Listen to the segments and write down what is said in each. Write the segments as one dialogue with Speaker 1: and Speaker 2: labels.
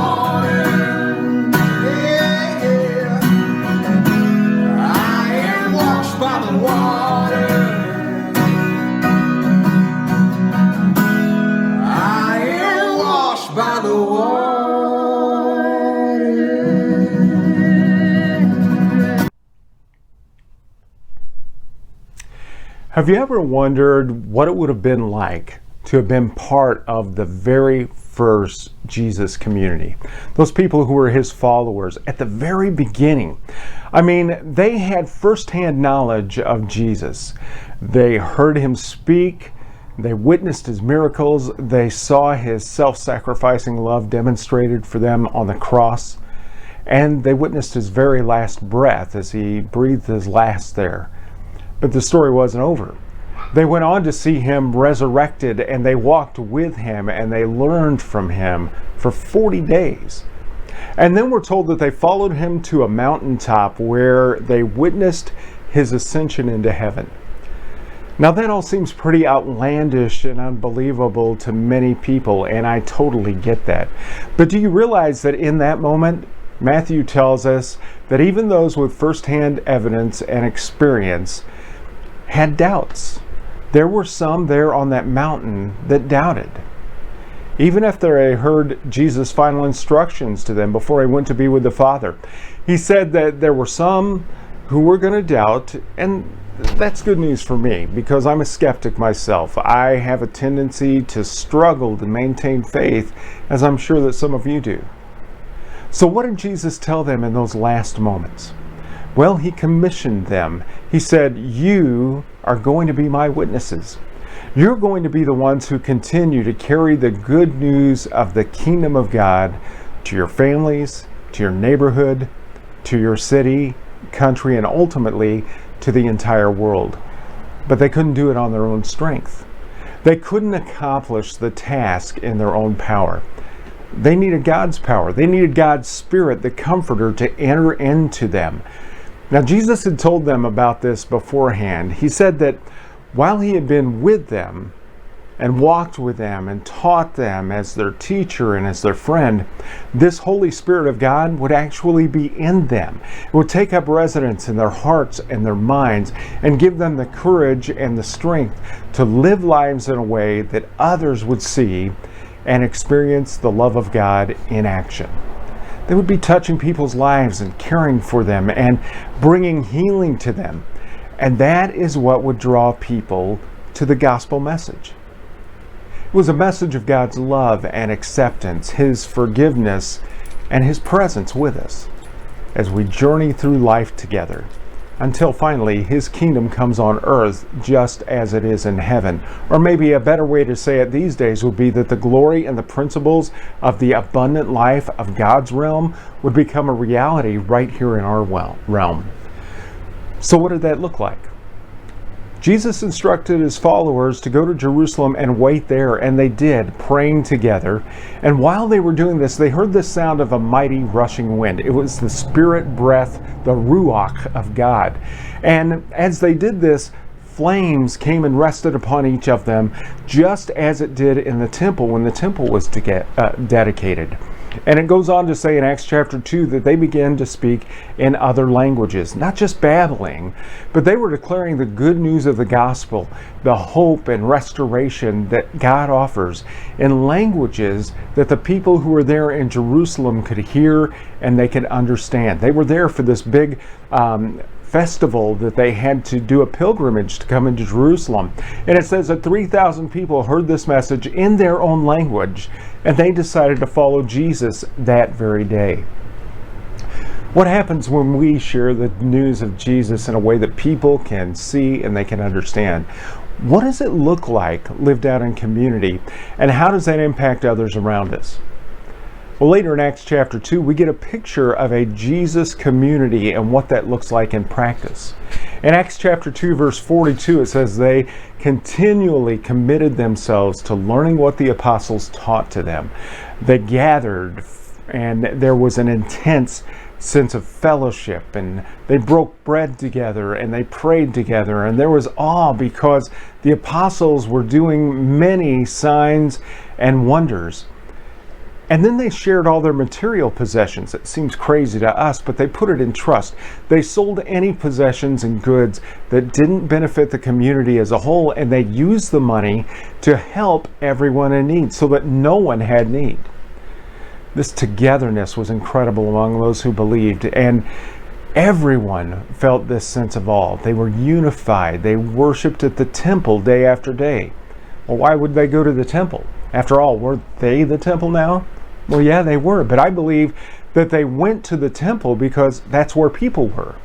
Speaker 1: water. Yeah, yeah. I am washed by the water. I am washed by the water.
Speaker 2: Have you ever wondered what it would have been like to have been part of the very first Jesus community? Those people who were his followers at the very beginning. I mean, they had firsthand knowledge of Jesus. They heard him speak. They witnessed his miracles. They saw his self-sacrificing love demonstrated for them on the cross. And they witnessed his very last breath as he breathed his last there. But the story wasn't over. They went on to see him resurrected, and they walked with him, and they learned from him for 40 days. And then we're told that they followed him to a mountaintop where they witnessed his ascension into heaven. Now that all seems pretty outlandish and unbelievable to many people, and I totally get that. But do you realize that in that moment, Matthew tells us that even those with firsthand evidence and experience had doubts. There were some there on that mountain that doubted. Even after they heard Jesus' final instructions to them before he went to be with the Father, he said that there were some who were going to doubt, and that's good news for me because I'm a skeptic myself. I have a tendency to struggle to maintain faith, as I'm sure that some of you do. So what did Jesus tell them in those last moments? Well, he commissioned them. He said, you are going to be my witnesses. You're going to be the ones who continue to carry the good news of the kingdom of God to your families, to your neighborhood, to your city, country, and ultimately to the entire world. But they couldn't do it on their own strength. They couldn't accomplish the task in their own power. They needed God's power. They needed God's Spirit, the Comforter, to enter into them. Now, Jesus had told them about this beforehand. He said that while he had been with them and walked with them and taught them as their teacher and as their friend, this Holy Spirit of God would actually be in them. It would take up residence in their hearts and their minds and give them the courage and the strength to live lives in a way that others would see and experience the love of God in action. They would be touching people's lives and caring for them and bringing healing to them. And that is what would draw people to the gospel message. It was a message of God's love and acceptance, his forgiveness, and his presence with us as we journey through life together until finally his kingdom comes on earth just as it is in heaven. Or maybe a better way to say it these days would be that the glory and the principles of the abundant life of God's realm would become a reality right here in our realm. So what did that look like? Jesus instructed his followers to go to Jerusalem and wait there, and they did, praying together. And while they were doing this, they heard the sound of a mighty rushing wind. It was the spirit breath, the ruach of God. And as they did this, flames came and rested upon each of them, just as it did in the temple when the temple was dedicated. And it goes on to say in Acts chapter 2 that they began to speak in other languages, not just babbling, but they were declaring the good news of the gospel, the hope and restoration that God offers in languages that the people who were there in Jerusalem could hear and they could understand. They were there for this big festival that they had to do a pilgrimage to come into Jerusalem. And it says that 3,000 people heard this message in their own language, and they decided to follow Jesus that very day. What happens when we share the news of Jesus in a way that people can see and they can understand? What does it look like lived out in community, and how does that impact others around us? Well, later in Acts chapter 2, we get a picture of a Jesus community and what that looks like in practice. In Acts chapter 2, verse 42, it says they continually committed themselves to learning what the apostles taught to them. They gathered, and there was an intense sense of fellowship, and they broke bread together and they prayed together, and there was awe because the apostles were doing many signs and wonders. And then they shared all their material possessions. It seems crazy to us, but they put it in trust. They sold any possessions and goods that didn't benefit the community as a whole, and they used the money to help everyone in need so that no one had need. This togetherness was incredible among those who believed, and everyone felt this sense of awe. They were unified. They worshiped at the temple day after day. Well, why would they go to the temple? After all, were they the temple now? Well, yeah, they were, but I believe that they went to the temple because that's where people were.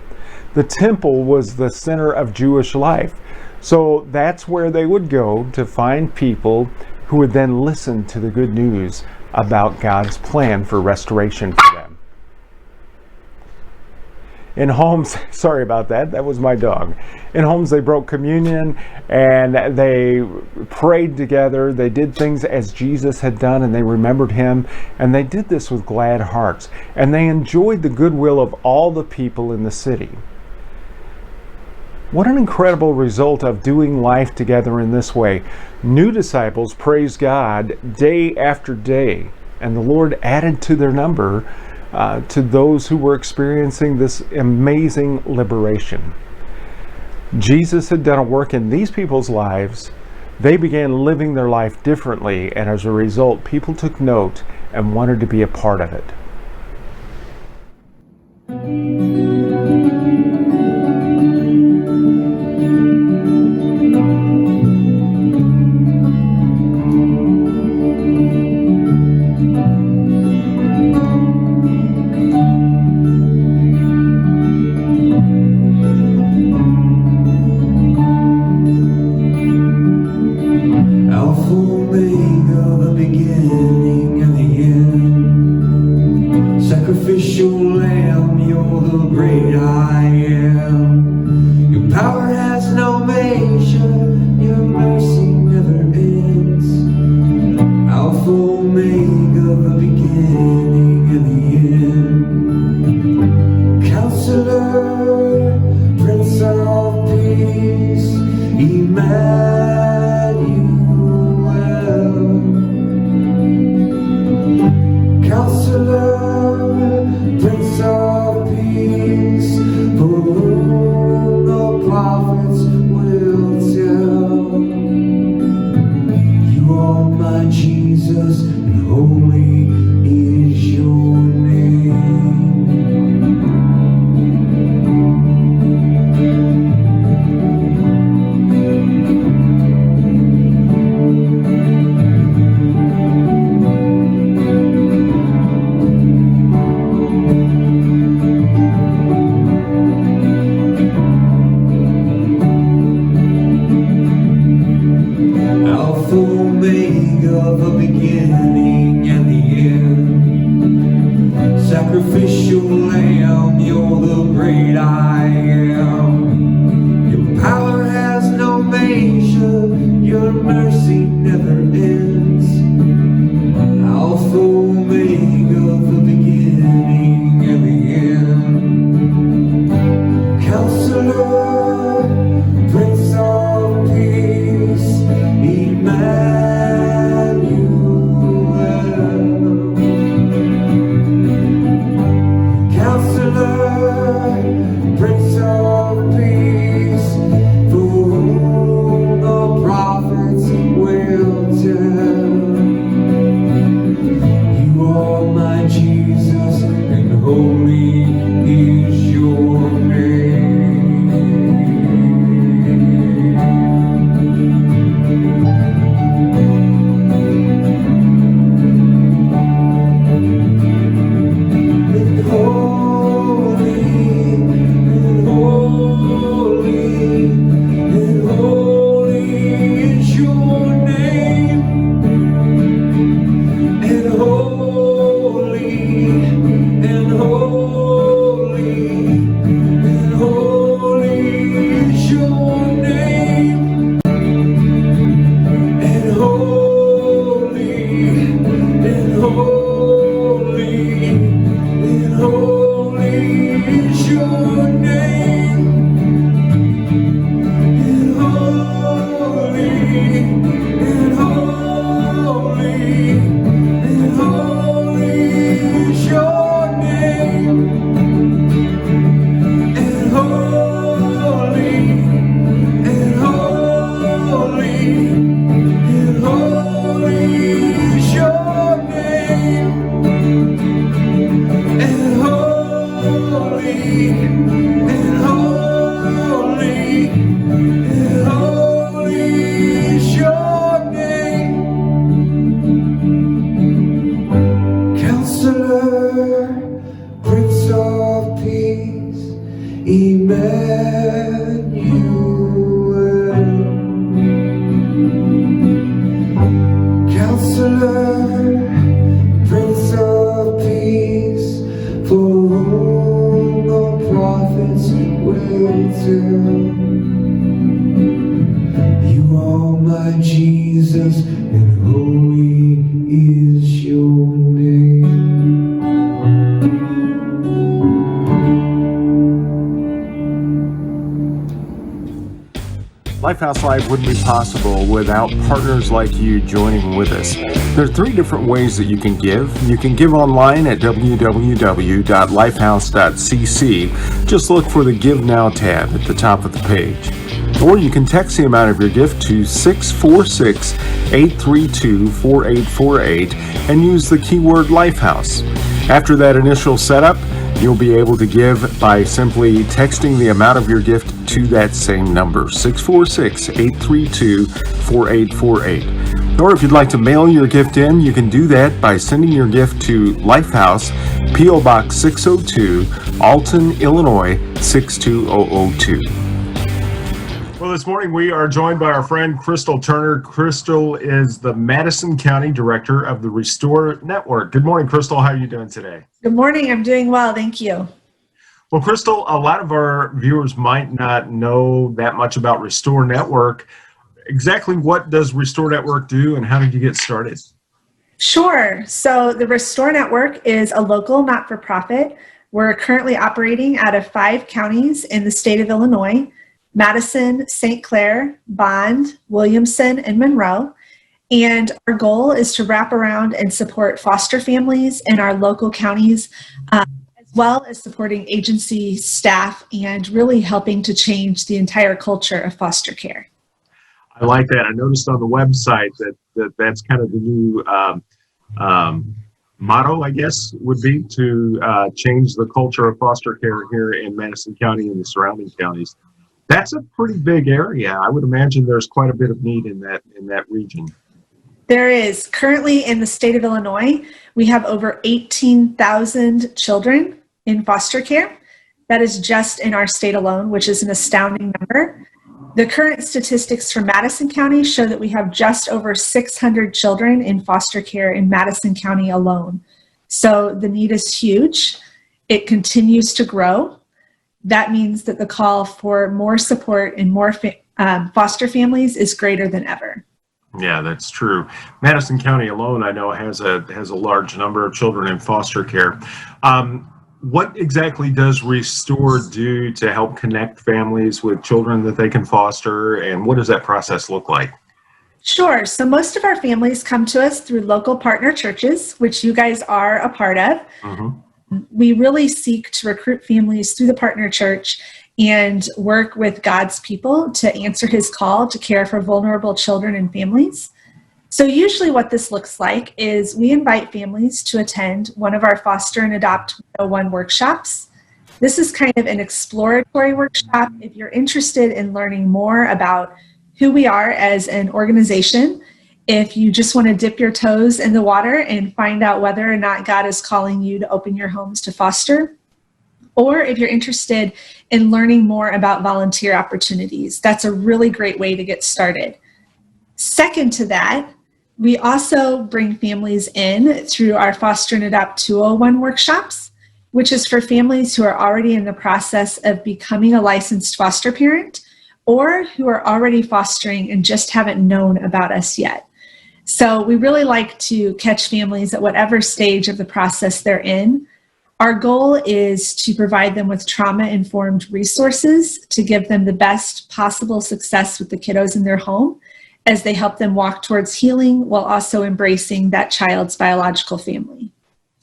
Speaker 2: The temple was the center of Jewish life. So that's where they would go to find people who would then listen to the good news about God's plan for restoration for them. In homes, sorry about that, that was my dog. In homes, they broke communion and they prayed together. They did things as Jesus had done, and they remembered him. And they did this with glad hearts. And they enjoyed the goodwill of all the people in the city. What an incredible result of doing life together in this way. New disciples praised God day after day, and the Lord added to their number to those who were experiencing this amazing liberation. Jesus had done a work in these people's lives. They began living their life differently, and as a result, people took note and wanted to be a part of it.
Speaker 1: Counselor, Prince of Peace, Emmanuel. Counselor, Prince of Peace, for whom the prophets waited. You are my Jesus, and holy is your name.
Speaker 2: Lifehouse Live wouldn't be possible without partners like you joining with us. There are 3 different ways that you can give. You can give online at www.lifehouse.cc. Just look for the Give Now tab at the top of the page. Or you can text the amount of your gift to 646-832-4848 and use the keyword Lifehouse. After that initial setup, you'll be able to give by simply texting the amount of your gift to that same number, 646-832-4848. Or if you'd like to mail your gift in, you can do that by sending your gift to Lifehouse, P.O. Box 602, Alton, Illinois 62002. Well, this morning we are joined by our friend Crystal Turner. Crystal is the Madison County Director of the Restore Network. Good morning, Crystal. How are you doing today?
Speaker 3: Good morning. I'm doing well. Thank you.
Speaker 2: Well, Crystal, a lot of our viewers might not know that much about Restore Network. Exactly what does Restore Network do, and how did you get started?
Speaker 3: Sure. So the Restore Network is a local not-for-profit. We're currently operating out of 5 counties in the state of Illinois: Madison, St. Clair, Bond, Williamson, and Monroe. And our goal is to wrap around and support foster families in our local counties, as well as supporting agency staff and really helping to change the entire culture of foster care.
Speaker 2: I like that. I noticed on the website that's kind of the new motto, I guess, would be to change the culture of foster care here in Madison County and the surrounding counties. That's a pretty big area. I would imagine there's quite a bit of need in that region.
Speaker 3: There is. Currently in the state of Illinois, we have over 18,000 children in foster care. That is just in our state alone, which is an astounding number. The current statistics for Madison County show that we have just over 600 children in foster care in Madison County alone. So the need is huge. It continues to grow. That means that the call for more support and more foster families is greater than ever.
Speaker 2: Yeah, that's true. Madison County alone, I know, has a large number of children in foster care. What exactly does Restore do to help connect families with children that they can foster, and what does that process look like?
Speaker 3: Sure. So most of our families come to us through local partner churches, which you guys are a part of. Mm-hmm. We really seek to recruit families through the partner church and work with God's people to answer his call to care for vulnerable children and families. So usually what this looks like is we invite families to attend one of our Foster and Adopt 101 workshops. This is kind of an exploratory workshop. If you're interested in learning more about who we are as an organization, if you just want to dip your toes in the water and find out whether or not God is calling you to open your homes to foster, or if you're interested in learning more about volunteer opportunities, that's a really great way to get started. Second to that, we also bring families in through our Foster and Adopt 201 workshops, which is for families who are already in the process of becoming a licensed foster parent or who are already fostering and just haven't known about us yet. So we really like to catch families at whatever stage of the process they're in. Our goal is to provide them with trauma-informed resources to give them the best possible success with the kiddos in their home as they help them walk towards healing while also embracing that child's biological family.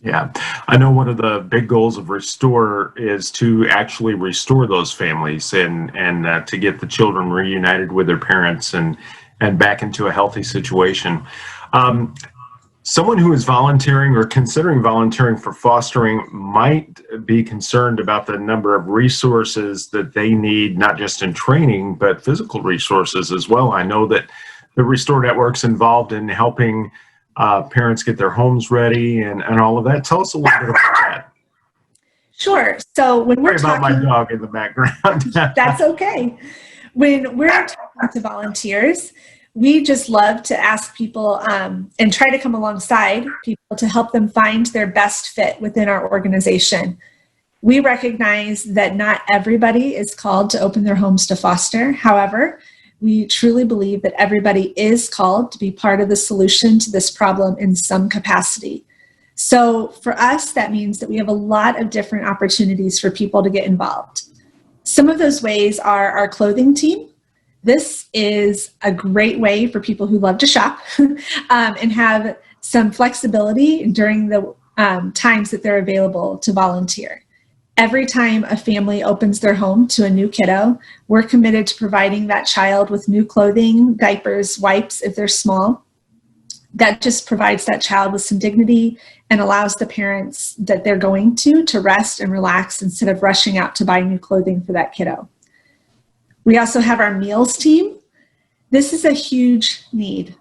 Speaker 2: Yeah, I know one of the big goals of Restore is to actually restore those families and to get the children reunited with their parents and back into a healthy situation. Someone who is volunteering or considering volunteering for fostering might be concerned about the number of resources that they need, not just in training, but physical resources as well. I know that the Restore Network's involved in helping parents get their homes ready and all of that. Tell us a little bit about that.
Speaker 3: Sure. So when we're
Speaker 2: Sorry about
Speaker 3: talking,
Speaker 2: my dog in the background.
Speaker 3: that's okay. When we're talking to volunteers, we just love to ask people and try to come alongside people to help them find their best fit within our organization. We recognize that not everybody is called to open their homes to foster. However, we truly believe that everybody is called to be part of the solution to this problem in some capacity. So for us, that means that we have a lot of different opportunities for people to get involved. Some of those ways are our clothing team. This is a great way for people who love to shop and have some flexibility during the times that they're available to volunteer. Every time a family opens their home to a new kiddo, we're committed to providing that child with new clothing, diapers, wipes if they're small. That just provides that child with some dignity and allows the parents that they're going to rest and relax instead of rushing out to buy new clothing for that kiddo. We also have our meals team. This is a huge need.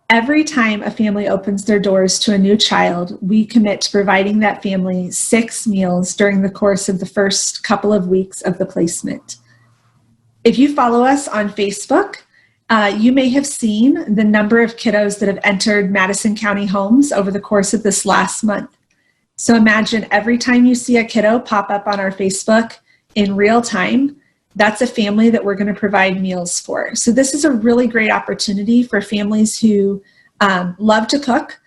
Speaker 3: Every time a family opens their doors to a new child, we commit to providing that family 6 meals during the course of the first couple of weeks of the placement. If you follow us on Facebook, you may have seen the number of kiddos that have entered Madison County homes over the course of this last month. So imagine every time you see a kiddo pop up on our Facebook in real time, that's a family that we're going to provide meals for. So this is a really great opportunity for families who love to cook,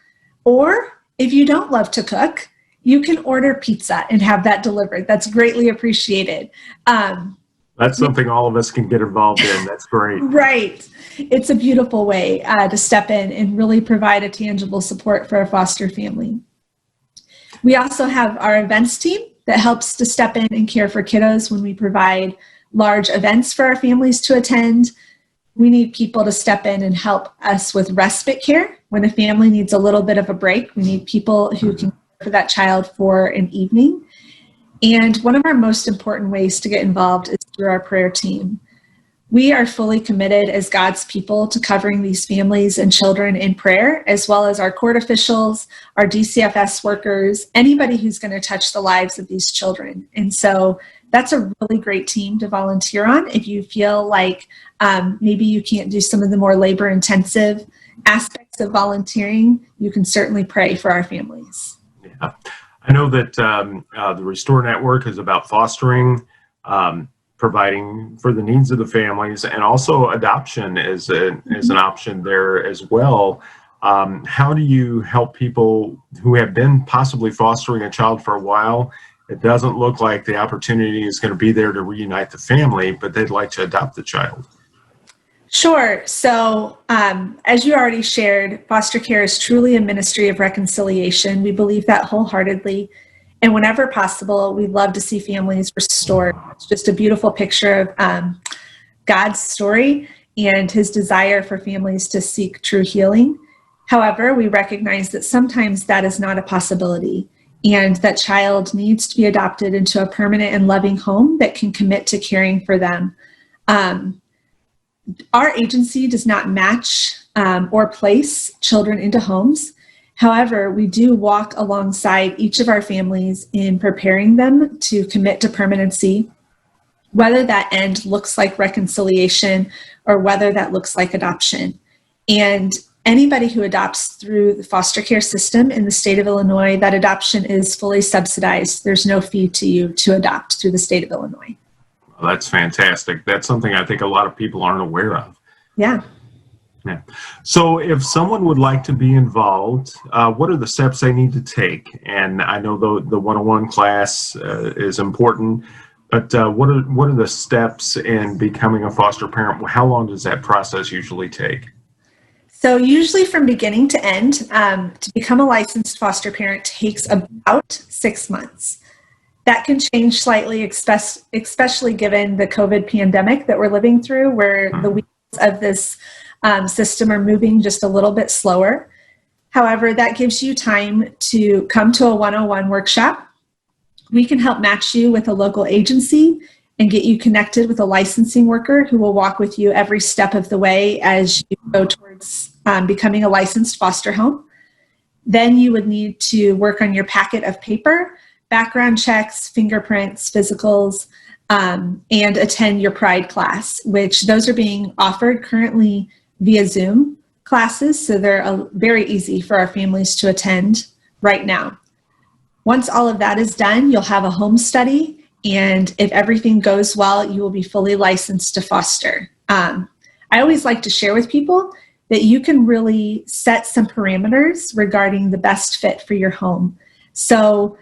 Speaker 3: or if you don't love to cook, you can order pizza and have that delivered. That's greatly appreciated.
Speaker 2: That's something all of us can get involved in. That's great.
Speaker 3: Right. It's a beautiful way to step in and really provide a tangible support for a foster family. We also have our events team that helps to step in and care for kiddos when we provide large events for our families to attend. We need people to step in and help us with respite care. When a family needs a little bit of a break, we need people who can care for that child for an evening. And one of our most important ways to get involved is through our prayer team. We are fully committed as God's people to covering these families and children in prayer, as well as our court officials, our DCFS workers, anybody who's going to touch the lives of these children. And so that's a really great team to volunteer on. If you feel like maybe you can't do some of the more labor-intensive aspects of volunteering, you can certainly pray for our families.
Speaker 2: Yeah. I know that the Restore Network is about fostering, providing for the needs of the families, and also adoption is an option there as well. How do you help people who have been possibly fostering a child for a while? It doesn't look like the opportunity is going to be there to reunite the family, but they'd like to adopt the child.
Speaker 3: Sure. So as you already shared, foster care is truly a ministry of reconciliation. We believe that wholeheartedly. And whenever possible, we love to see families restored. It's just a beautiful picture of God's story and his desire for families to seek true healing. However, we recognize that sometimes that is not a possibility, and that child needs to be adopted into a permanent and loving home that can commit to caring for them. Our agency does not match or place children into homes. However, we do walk alongside each of our families in preparing them to commit to permanency, whether that end looks like reconciliation or whether that looks like adoption. And anybody who adopts through the foster care system in the state of Illinois, that adoption is fully subsidized. There's no fee to you to adopt through the state of Illinois.
Speaker 2: Well, that's fantastic. That's something I think a lot of people aren't aware of.
Speaker 3: Yeah.
Speaker 2: Yeah. So if someone would like to be involved, what are the steps they need to take? And I know the 101 class is important, but what are the steps in becoming a foster parent? How long does that process usually take?
Speaker 3: So usually from beginning to end, to become a licensed foster parent takes about 6 months. That can change slightly, especially given the COVID pandemic that we're living through, where the wheels of this system are moving just a little bit slower. However, that gives you time to come to a 101 workshop. We can help match you with a local agency and get you connected with a licensing worker who will walk with you every step of the way as you go towards becoming a licensed foster home. Then you would need to work on your packet of paper, background checks, fingerprints, physicals, and attend your Pride class, which those are being offered currently via Zoom classes. So they're very easy for our families to attend right now. Once all of that is done, you'll have a home study. And if everything goes well, you will be fully licensed to foster. I always like to share with people that you can really set some parameters regarding the best fit for your home. So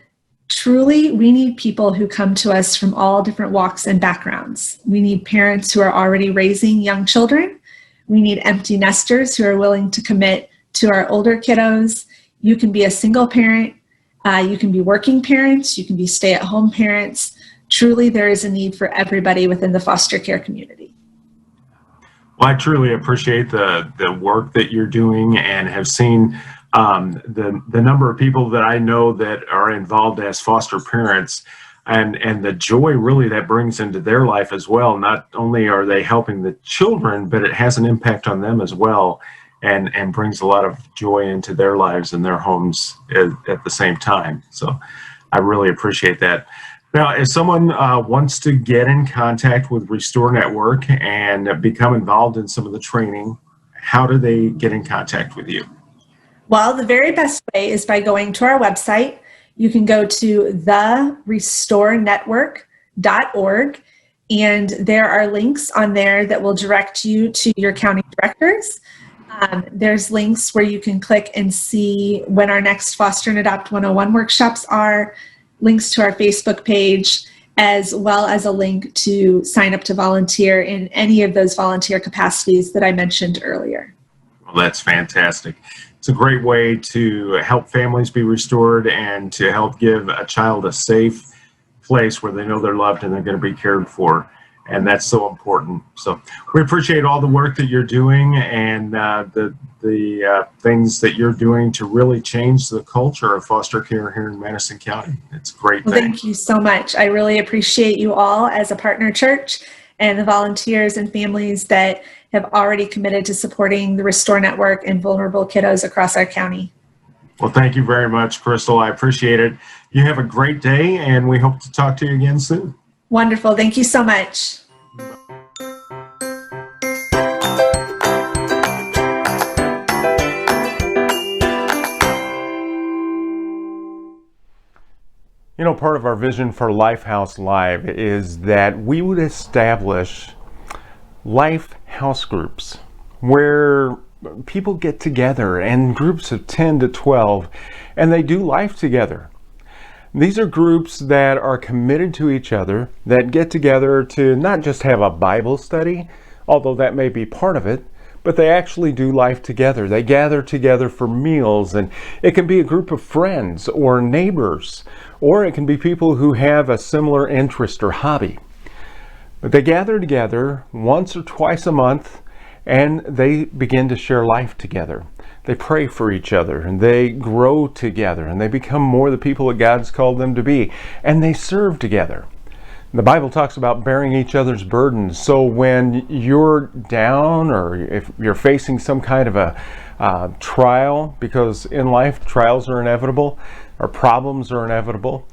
Speaker 3: truly, we need people who come to us from all different walks and backgrounds. We need parents who are already raising young children. We need empty nesters who are willing to commit to our older kiddos. You can be a single parent. You can be working parents. You can be stay-at-home parents. Truly, there is a need for everybody within the foster care community.
Speaker 2: Well, I truly appreciate the work that you're doing, and have seen the number of people that I know that are involved as foster parents, and the joy really that brings into their life as well. Not only are they helping the children, but it has an impact on them as well, and brings a lot of joy into their lives and their homes at the same time. So I really appreciate that. Now, if someone wants to get in contact with Restore Network and become involved in some of the training, how do they get in contact with you?
Speaker 3: Well, the very best way is by going to our website. You can go to therestorenetwork.org, and there are links on there that will direct you to your county directors. There's links where you can click and see when our next Foster and Adopt 101 workshops are, links to our Facebook page, as well as a link to sign up to volunteer in any of those volunteer capacities that I mentioned earlier.
Speaker 2: Well, that's fantastic. It's a great way to help families be restored and to help give a child a safe place where they know they're loved and they're going to be cared for. And that's so important. So we appreciate all the work that you're doing, and the things that you're doing to really change the culture of foster care here in Madison County. It's a great thing.
Speaker 3: Thank you so much. I really appreciate you all as a partner church, and the volunteers and families that have already committed to supporting the Restore Network and vulnerable kiddos across our county.
Speaker 2: Well, thank you very much, Crystal. I appreciate it. You have a great day, and we hope to talk to you again soon.
Speaker 3: Wonderful. Thank you so much.
Speaker 2: You know, part of our vision for Lifehouse Live is that we would establish Lifehouse groups where people get together in groups of 10 to 12 and they do life together. These are groups that are committed to each other, that get together to not just have a Bible study, although that may be part of it, but they actually do life together. They gather together for meals, and it can be a group of friends or neighbors, or it can be people who have a similar interest or hobby. But they gather together once or twice a month, and they begin to share life together. They pray for each other, and they grow together, and they become more the people that God's called them to be, and they serve together. The Bible talks about bearing each other's burdens. So when you're down, or if you're facing some kind of a trial, because in life trials are inevitable, or problems are inevitable,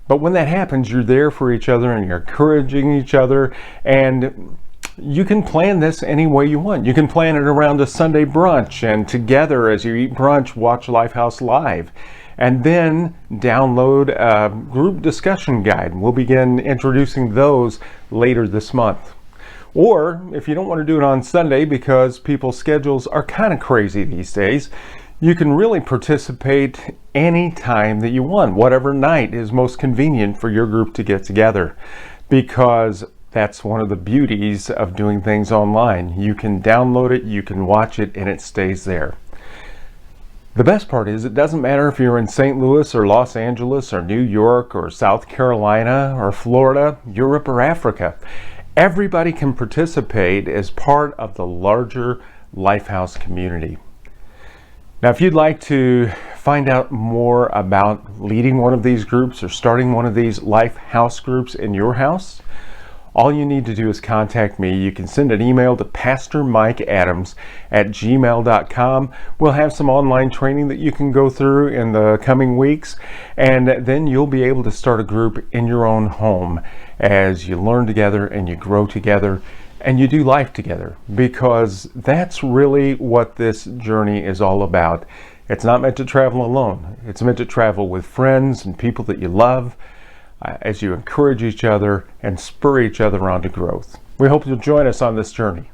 Speaker 2: but when that happens, you're there for each other and you're encouraging each other, and you can plan this any way you want. You can plan it around a Sunday brunch, and together as you eat brunch, watch Lifehouse Live, and then download a group discussion guide. We'll begin introducing those later this month. Or if you don't want to do it on Sunday because people's schedules are kind of crazy these days, you can really participate any time that you want, whatever night is most convenient for your group to get together, because that's one of the beauties of doing things online. You can download it, you can watch it, and it stays there. The best part is it doesn't matter if you're in St. Louis or Los Angeles or New York or South Carolina or Florida, Europe or Africa. Everybody can participate as part of the larger Lifehouse community. Now, if you'd like to find out more about leading one of these groups or starting one of these Lifehouse groups in your house, all you need to do is contact me. You can send an email to pastormikeadams@gmail.com. We'll have some online training that you can go through in the coming weeks, and then you'll be able to start a group in your own home as you learn together and you grow together and you do life together, because that's really what this journey is all about. It's not meant to travel alone. It's meant to travel with friends and people that you love as you encourage each other and spur each other on to growth. We hope you'll join us on this journey.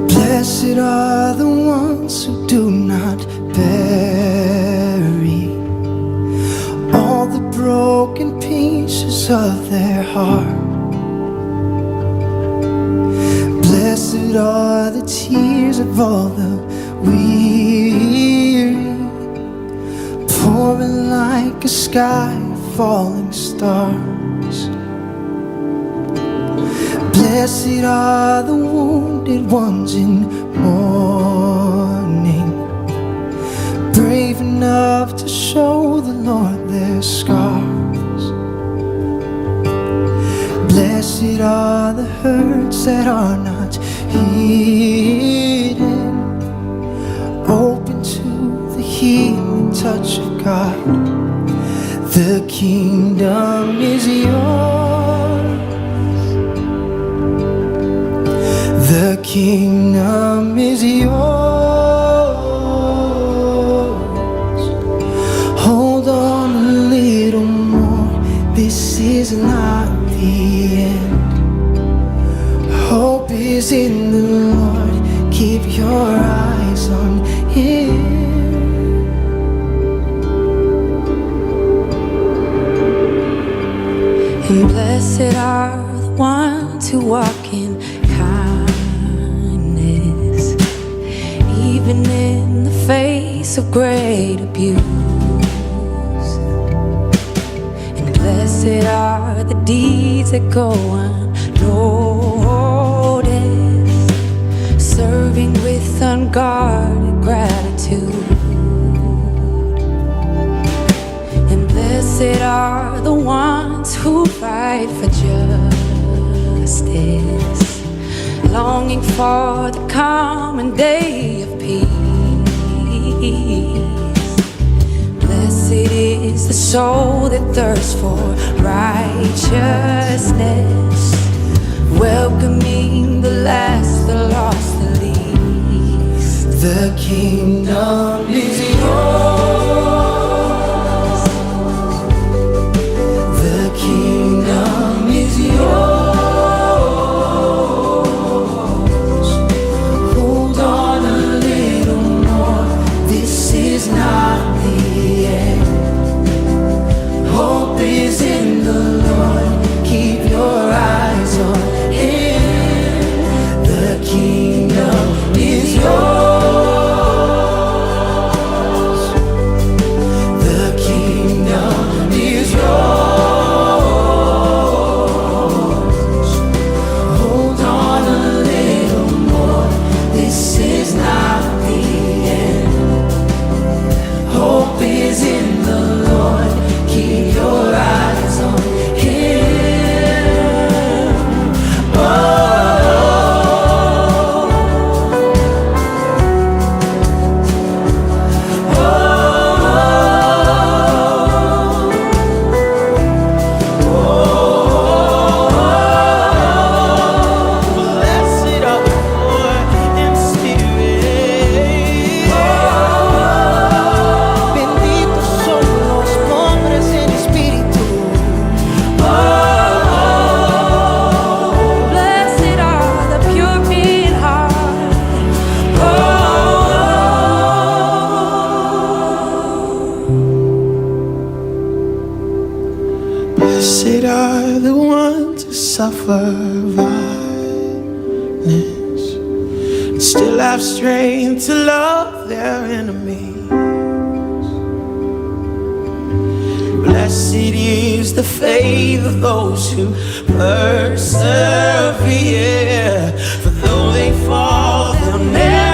Speaker 1: Blessed are the ones who do not bury all the broken pieces of their heart. Blessed are the tears of all the weary, pouring like a sky of falling stars. Blessed are the wounded ones in mourning, brave enough to show the Lord their scars. Blessed are the hurts that are not hidden, open to the healing touch of God. The kingdom is yours. The kingdom is yours. Hold on a little more. This is not the end. Hope is in the Lord. Keep your eyes on Him.
Speaker 4: And blessed are the ones who walk in kindness, even in the face of great abuse. And blessed are the deeds that go unnoticed, serving with unguarded gratitude. And blessed are the ones who fight for justice, longing for the common day of peace. Blessed is the soul that thirsts for righteousness, welcoming the last, the lost, the least.
Speaker 1: The kingdom is yours. The kingdom is yours. Hold on a little more. This is not the end. Hope is in the Lord. Keep your eyes on Him. The kingdom is yours. Blessed are the ones who suffer violence and still have strength to love their enemies. Blessed is the faith of those who persevere, for though they fall, they'll never